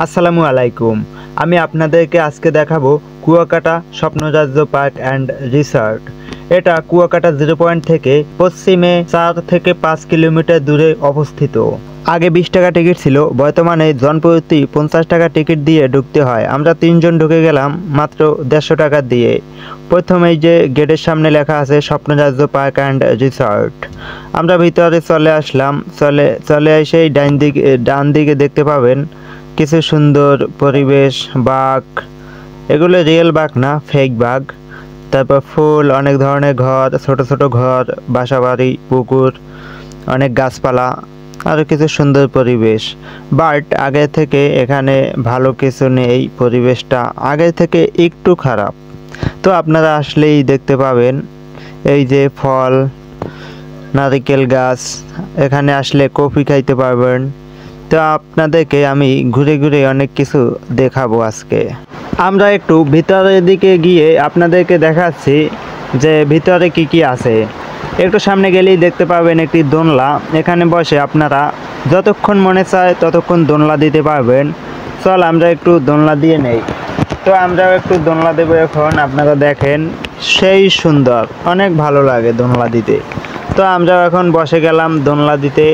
আসসালামু আলাইকুম। আমি আপনাদেরকে আজকে দেখাবো কুয়াকাটা স্বপ্নরাজ্য পার্ক অ্যান্ড রিসর্ট। এটা কুয়াকাটা 0 পয়েন্ট থেকে পশ্চিমে 4 থেকে 5 কিলোমিটার দূরে অবস্থিত। আগে 20 টাকা টিকিট ছিল, বর্তমানে জনপ্রতি 50 টাকা টিকিট দিয়ে ঢুকতে হয়। আমরা 3 জন ঢুকে গেলাম মাত্র 150 টাকা দিয়ে। প্রথমেই যে গেটের সামনে লেখা আছে স্বপ্নরাজ্য পার্ক অ্যান্ড রিসর্ট। আমরা ভিতরে চলে আসলাম। চলে এসেই ডান দিকে দেখতে পাবেন কিছু সুন্দর পরিবেশ, বাঘ, এগুলো রিয়েল বাঘ না, ফেক বাঘ। তারপর ফুল, অনেক ধরনের ঘর, ছোট ছোট ঘর, বাসাবাড়ি, পুকুর, অনেক গাছপালা, আরও কিছু সুন্দর পরিবেশ। বাট আগে থেকে এখানে ভালো কিছু নেই, পরিবেশটা আগে থেকে একটু খারাপ। তো আপনারা আসলেই দেখতে পাবেন এই যে ফল, নারকেল গাছ, এখানে আসলে কফি খাইতে পারবেন। তো আপনাদেরকে আমি ঘুরে ঘুরে অনেক কিছু দেখাবো আজকে। আমরা একটু ভিতরের দিকে গিয়ে আপনাদেরকে দেখাচ্ছি যে ভিতরে কি কি আছে। একটু সামনে গেলেই দেখতে পাবেন একটি দোলনা। এখানে বসে আপনারা যতক্ষণ মনে চায় ততক্ষণ দোলনা দিতে পারবেন। চল আমরা একটু দোলনা দিয়ে নেই। তো আমরাও একটু দোলনা দেবো এখন। আপনারা দেখেন, সেই সুন্দর, অনেক ভালো লাগে দোলনা দিতে। তো আমরাও এখন বসে গেলাম দোলনা দিতে।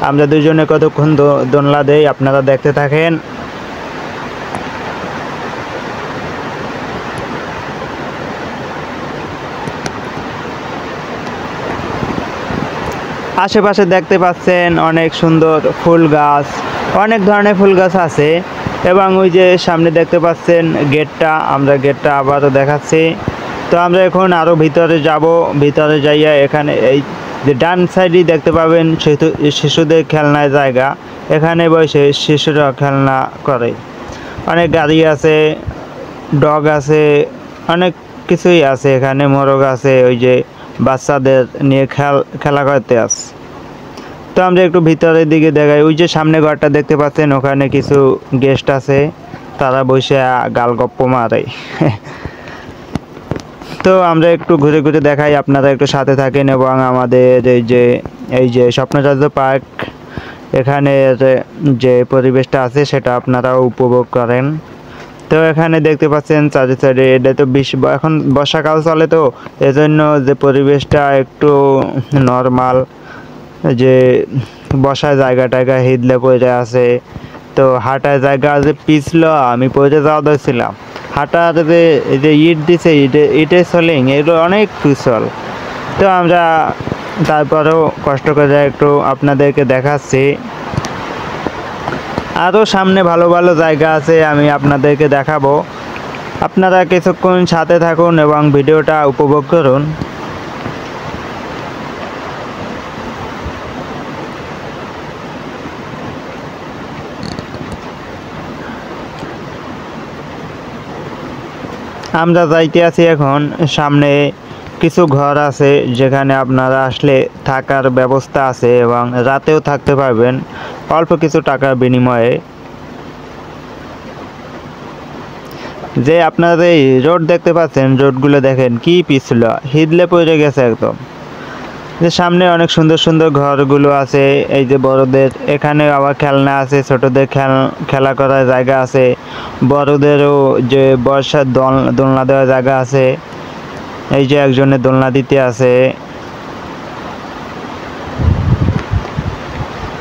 আমরা দুজনে কতক্ষণ দোলনা দেই আপনারা দেখতে থাকেন। আশেপাশে দেখতে পাচ্ছেন অনেক সুন্দর ফুল গাছ, অনেক ধরনের ফুল গাছ আছে। এবং ওই যে সামনে দেখতে পাচ্ছেন গেটটা, আমরা গেটটা আবারও দেখাচ্ছি। তো আমরা এখন আরও ভিতরে যাব। ভিতরে যাইয়া এখানে এই যে ডান সাইডেই দেখতে পাবেন শিশুদের খেলনার জায়গা। এখানে বসে শিশুরা খেলনা করে। অনেক গাড়ি আছে, ডগ আছে, অনেক কিছুই আছে এখানে, মোরগ আছে, ওই যে বাচ্চাদের নিয়ে খেলা করতে আছে। তো আমরা একটু ভিতরের দিকে দেখাই। ওই যে সামনে ঘরটা দেখতে পাচ্ছেন, ওখানে কিছু গেস্ট আছে, তারা বসে গালগপ্প মারে। তো আমরা একটু ঘুরে ঘুরে দেখাই, আপনারা একটু সাথে থাকেন এবং আমাদের এই যে স্বপ্নরাজ্য পার্ক, এখানে যে পরিবেশটা আছে সেটা আপনারাও উপভোগ করেন। তো এখানে দেখতে পাচ্ছেন চারি সাইডে, এটা তো এখন বর্ষাকাল চলে, তো এজন্য যে পরিবেশটা একটু নর্মাল, যে বসার জায়গা টায়গা হিদলে পড়ে আছে। তো হাঁটার জায়গা যে পিছলো, আমি পড়ে যাওয়া ধরছিলাম। হাঁটার যে এই যে ইট দিছে, ইটের সোলিং, এগুলো অনেক পিছল। তো আমরা তারপরেও কষ্ট করে একটু আপনাদেরকে দেখাচ্ছি। আরও সামনে ভালো ভালো জায়গা আছে, আমি আপনাদেরকে দেখাবো। আপনারা কিছুক্ষণ সাথে থাকুন এবং ভিডিওটা উপভোগ করুন। আমরা যাইতে আছি এখন। সামনে কিছু ঘর আছে যেখানে আপনারা আসলে থাকার ব্যবস্থা আছে এবং রাতেও থাকতে পারবেন অল্প কিছু টাকার বিনিময়ে। যে আপনারা এই রোড দেখতে পাচ্ছেন, রোডগুলো দেখেন কি পিছলা, হিদলে পড়ে গেছে একদম। যে সামনে অনেক সুন্দর সুন্দর ঘরগুলো আছে, এই যে বড়দের, এখানে আবার খেলনা আছে, ছোটদের খেলা করার জায়গা আছে, বড়দেরও যে বর্ষার দোলনা দেওয়ার জায়গা আছে। এই যে একজনের দোলনা দিতে আছে।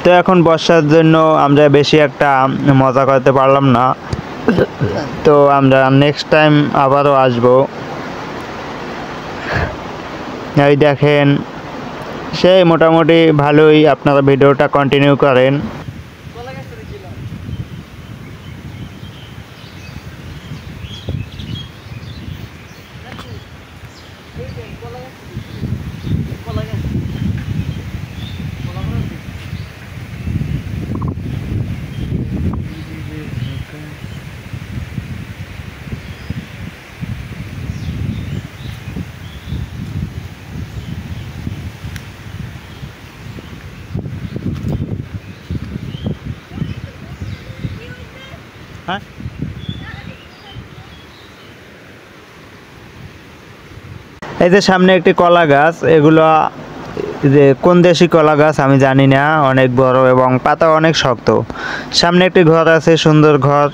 তো এখন বর্ষার জন্য আমরা বেশি একটা মজা করতে পারলাম না, তো আমরা নেক্সট টাইম আবারও আসবো। এই দেখেন, সেই মোটামুটি ভালোই, আপনারা ভিডিওটা কন্টিনিউ করেন। হ্যাঁ, এই যে সামনে একটি কলা গাছ, এগুলো যে কোন দেশি কলা গাছ আমি জানি না, অনেক বড় এবং পাতা অনেক শক্ত। সামনে একটি ঘর আছে, সুন্দর ঘর।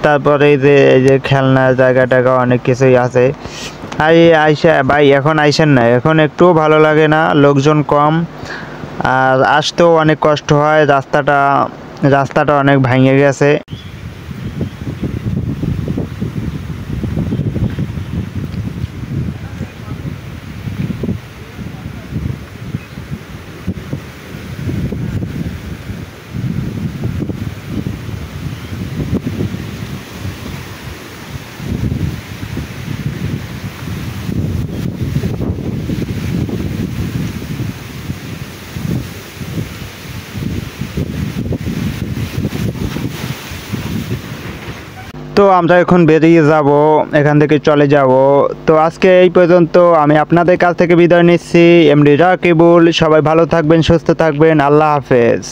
তারপরে এই যে খেলনার জায়গাটা অনেক কিছুই আছে। আইসা ভাই এখন আইসেন না, এখন একটুও ভালো লাগে না, লোকজন কম আর আসতেও অনেক কষ্ট হয়, রাস্তাটা অনেক ভেঙে গেছে। তো আমরা এখন বেরিয়ে যাব, এখান থেকে চলে যাব। তো আজকে এই পর্যন্ত, আমি আপনাদের কাছ থেকে বিদায় নিচ্ছি। এমডি রাকিবুল। সবাই ভালো থাকবেন, সুস্থ থাকবেন। আল্লাহ হাফেজ।